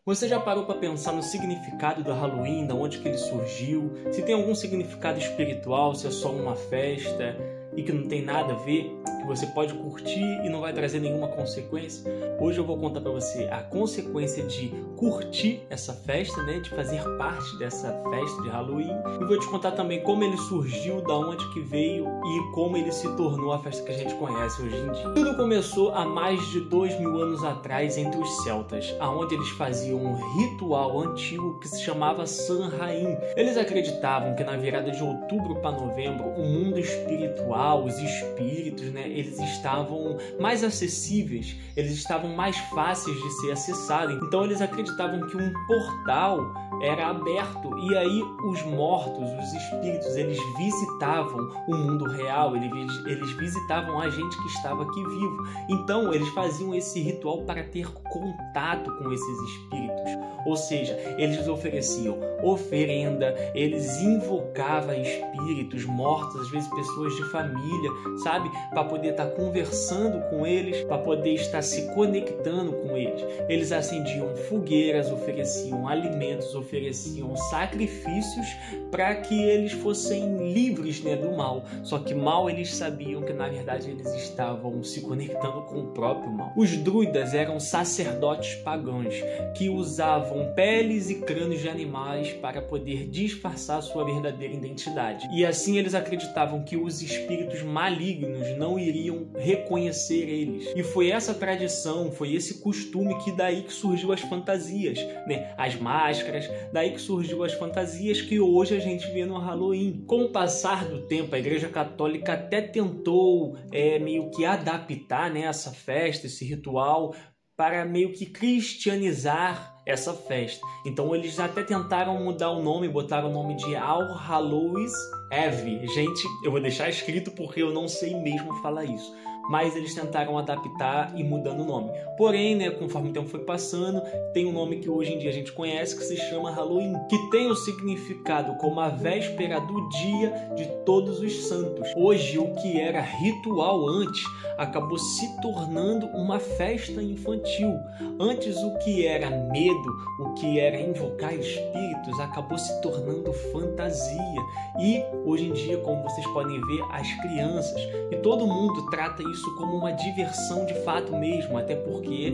Você já parou para pensar no significado do Halloween, de onde que ele surgiu? Se tem algum significado espiritual, se é só uma festa e que não tem nada a ver, que você pode curtir e não vai trazer nenhuma consequência? Hoje eu vou contar para você a consequência de curtir essa festa, de fazer parte dessa festa de Halloween. E vou te contar também como ele surgiu, da onde que veio e como ele se tornou a festa que a gente conhece hoje em dia. Tudo começou há mais de 2000 anos atrás entre os celtas, onde eles faziam um ritual antigo que se chamava Samhain. Eles acreditavam que na virada de outubro para novembro, o mundo espiritual, os espíritos, eles estavam mais acessíveis, eles estavam mais fáceis de ser acessados. Então eles acreditavam que um portal era aberto e aí os mortos, os espíritos, eles visitavam o mundo real, eles visitavam a gente que estava aqui vivo. Então eles faziam esse ritual para ter contato com esses espíritos. Ou seja, eles ofereciam oferenda, eles invocavam espíritos mortos, às vezes pessoas de família, sabe? Para poder estar conversando com eles, para poder estar se conectando com eles. Eles acendiam fogueiras, ofereciam alimentos, ofereciam sacrifícios para que eles fossem livres do mal. Só que mal eles sabiam que na verdade eles estavam se conectando com o próprio mal. Os druidas eram sacerdotes pagãos que usavam peles e crânios de animais para poder disfarçar sua verdadeira identidade. E assim eles acreditavam que os espíritos malignos não iriam reconhecer eles. E foi essa tradição, foi esse costume que daí que surgiu as fantasias, as máscaras, daí que surgiu as fantasias que hoje a gente vê no Halloween. Com o passar do tempo, a Igreja Católica até tentou meio que adaptar essa festa, esse ritual, para meio que cristianizar essa festa. Então eles até tentaram mudar o nome, botaram o nome de All Hallows Eve. Gente, eu vou deixar escrito porque eu não sei mesmo falar isso. Mas eles tentaram adaptar e mudando o nome. Porém, conforme o tempo foi passando, tem um nome que hoje em dia a gente conhece que se chama Halloween, que tem o significado como a véspera do dia de todos os santos. Hoje, o que era ritual antes acabou se tornando uma festa infantil. Antes, o que era medo, o que era invocar espíritos, acabou se tornando fantasia. E hoje em dia, como vocês podem ver, as crianças e todo mundo trata isso como uma diversão de fato mesmo, até porque,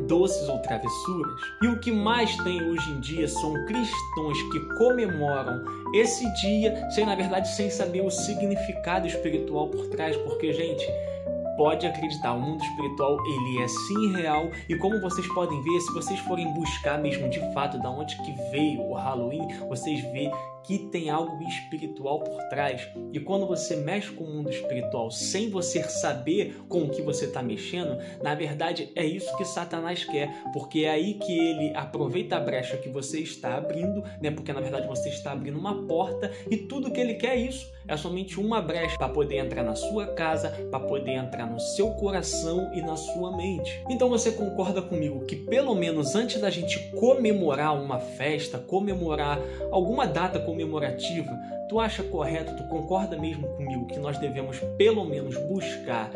doces ou travessuras. E o que mais tem hoje em dia são cristãos que comemoram esse dia sem saber o significado espiritual por trás, porque, gente, pode acreditar, o mundo espiritual ele é sim real e como vocês podem ver, se vocês forem buscar mesmo de fato da onde que veio o Halloween, vocês vê que tem algo espiritual por trás. E quando você mexe com o mundo espiritual sem você saber com o que você está mexendo, na verdade é isso que Satanás quer, porque é aí que ele aproveita a brecha que você está abrindo, porque na verdade você está abrindo uma porta e tudo que ele quer é isso, é somente uma brecha para poder entrar na sua casa, para poder entrar no seu coração e na sua mente. Então você concorda comigo que pelo menos antes da gente comemorar uma festa, comemorar alguma data comemorativa, tu acha correto, tu concorda mesmo comigo que nós devemos pelo menos buscar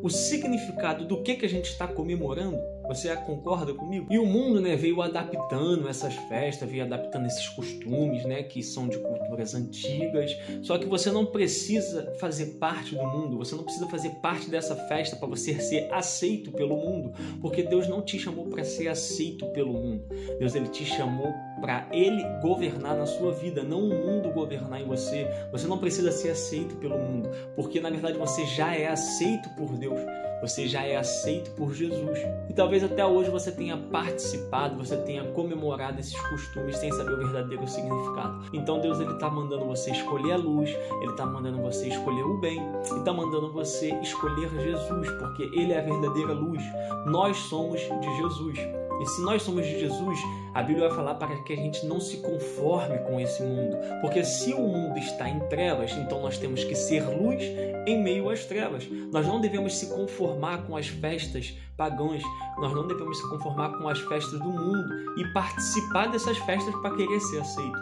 o significado do que a gente está comemorando? Você concorda comigo? E o mundo veio adaptando essas festas, veio adaptando esses costumes que são de culturas antigas. Só que você não precisa fazer parte do mundo, você não precisa fazer parte dessa festa para você ser aceito pelo mundo, porque Deus não te chamou para ser aceito pelo mundo. Deus ele te chamou para ele governar na sua vida, não o mundo governar em você. Você não precisa ser aceito pelo mundo, porque na verdade você já é aceito por Deus. Você já é aceito por Jesus. E talvez até hoje você tenha participado, você tenha comemorado esses costumes sem saber o verdadeiro significado. Então Deus ele está mandando você escolher a luz, ele está mandando você escolher o bem, e está mandando você escolher Jesus, porque ele é a verdadeira luz. Nós somos de Jesus. E se nós somos de Jesus, a Bíblia vai falar para que a gente não se conforme com esse mundo. Porque se o mundo está em trevas, então nós temos que ser luz em meio às trevas. Nós não devemos se conformar com as festas pagãs, nós não devemos se conformar com as festas do mundo e participar dessas festas para querer ser aceito.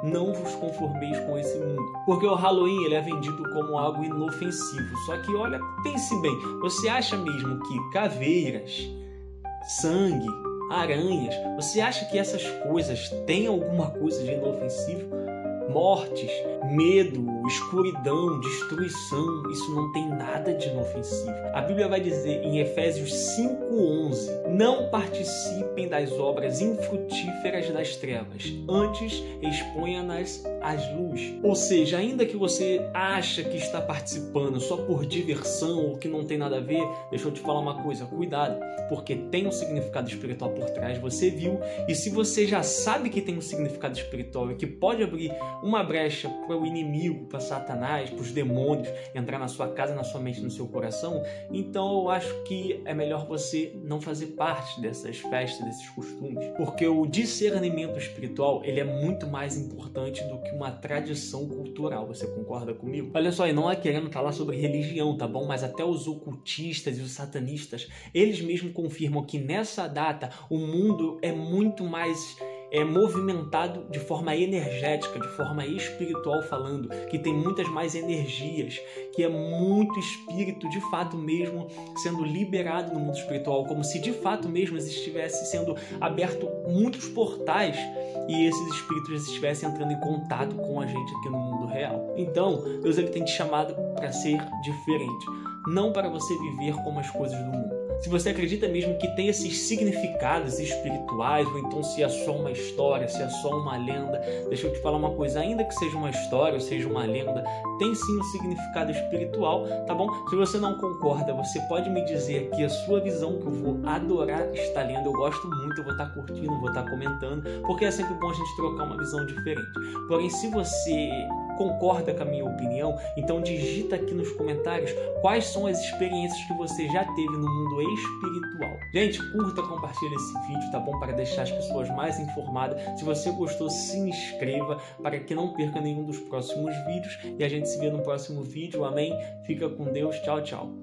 Não vos conformeis com esse mundo. Porque o Halloween ele é vendido como algo inofensivo. Só que olha, pense bem, você acha mesmo que caveiras, sangue, aranhas. Você acha que essas coisas têm alguma coisa de inofensivo? Mortes, medo, escuridão, destruição, isso não tem nada de inofensivo. A Bíblia vai dizer em Efésios 5:11: não participem das obras infrutíferas das trevas, antes exponha-nas às luz. Ou seja, ainda que você acha que está participando só por diversão ou que não tem nada a ver, deixa eu te falar uma coisa, cuidado, porque tem um significado espiritual por trás, você viu, e se você já sabe que tem um significado espiritual e que pode abrir uma brecha para o inimigo, para Satanás, para os demônios entrar na sua casa, na sua mente, no seu coração, então eu acho que é melhor você não fazer parte dessas festas, desses costumes, porque o discernimento espiritual, ele é muito mais importante do que uma tradição cultural. Você concorda comigo? Olha só, e não é querendo falar sobre religião, tá bom? Mas até os ocultistas e os satanistas, eles mesmos confirmam que nessa data o mundo é muito mais movimentado de forma energética, de forma espiritual falando, que tem muitas mais energias, que é muito espírito de fato mesmo sendo liberado no mundo espiritual, como se de fato mesmo estivesse sendo aberto muitos portais e esses espíritos estivessem entrando em contato com a gente aqui no mundo real. Então, Deus ele tem te chamado para ser diferente, não para você viver como as coisas do mundo. Se você acredita mesmo que tem esses significados espirituais, ou então se é só uma história, se é só uma lenda, deixa eu te falar uma coisa, ainda que seja uma história ou seja uma lenda, tem sim um significado espiritual, tá bom? Se você não concorda, você pode me dizer aqui a sua visão, que eu vou adorar estar lendo, eu gosto muito, eu vou estar curtindo, vou estar comentando, porque é sempre bom a gente trocar uma visão diferente. Porém, se você concorda com a minha opinião, então digita aqui nos comentários quais são as experiências que você já teve no mundo espiritual. Gente, curta, compartilha esse vídeo, tá bom? Para deixar as pessoas mais informadas. Se você gostou, se inscreva para que não perca nenhum dos próximos vídeos e a gente se vê no próximo vídeo. Amém? Fica com Deus. Tchau, tchau.